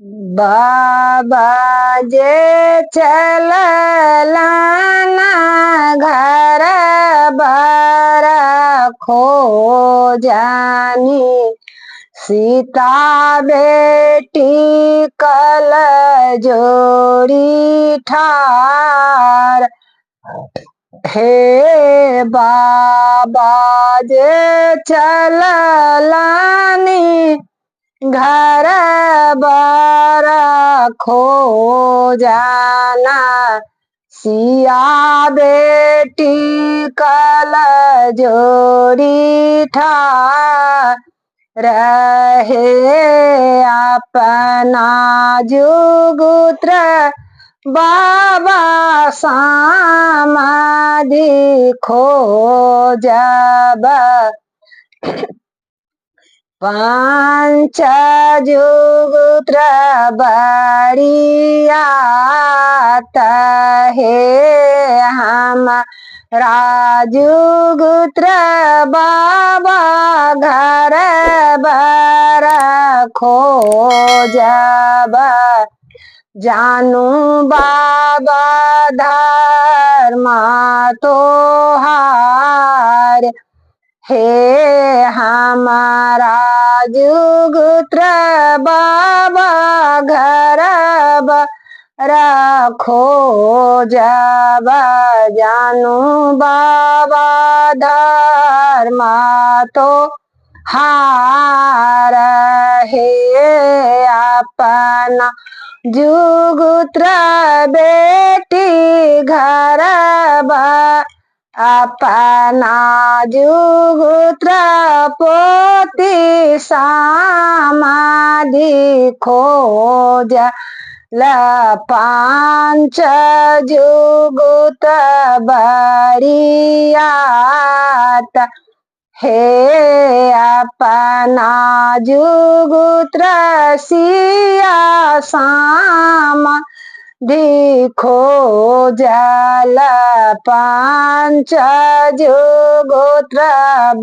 बाबा जे चलला ना घर बार खो जानी सीता बेटी कल जोड़ी ठार। हे बाबा जे चललानी घर बार खो जाना सिया बेटी कल जोड़ी ठार। रहे अपना जुगुत्र बाबा समाधि खो जब पांच जुगुत्र बड़ियात है हम राजुगुत्र बाबा घर बर खो जब जानू बाबा धर्मा तोहार। हे हमारा जुगुत्र बाबा घर रखो जब जानू बाबा धर्मा तो हार। हे अपना जुगुत्र बेटी घर अपना जुगुत्र पोती समाधि खोज ल पांच जुगुत बड़ियात हे अपना जुगुत्र सिया सामा दिखो जल पांच जुगुत्र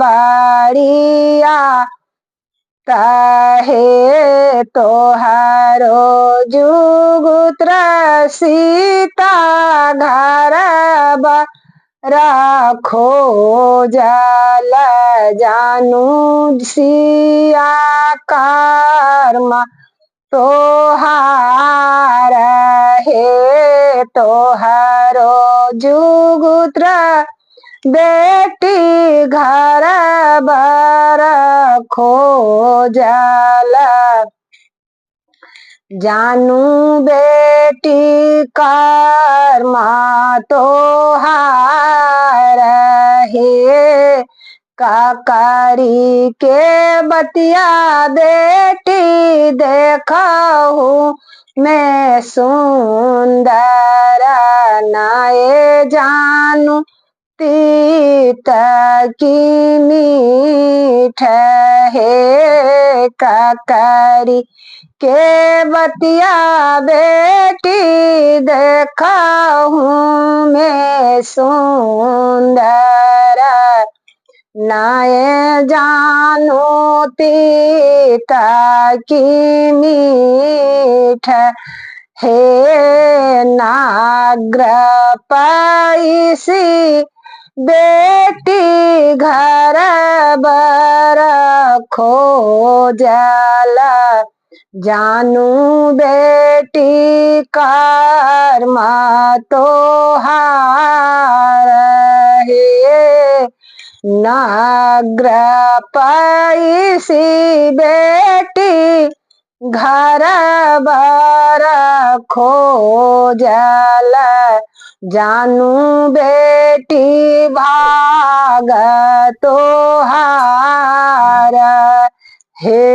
बड़िया तहे तोहारो जुगुत्र सीता घर रखो जल जानू सिया कर्म तोहार। हे तोहारो जुगुत्र बेटी घर बर खो जल जानू बेटी कर्मा तोहार। हे काकरी के बतिया बेटी देखहु मैं सुंदर नाये जानू तीत की मीठ। हे काकरी के बतिया बेटी देखहु मैं सुंदर नाये जानू तीता की मीठ। हे नाग्र पैसी बेटी घर बर खो जल जानू बेटी कर्मा तोहार। हे नाग्र पैसी बेटी घर बर खो जल जानू बेटी भाग तोहार। हे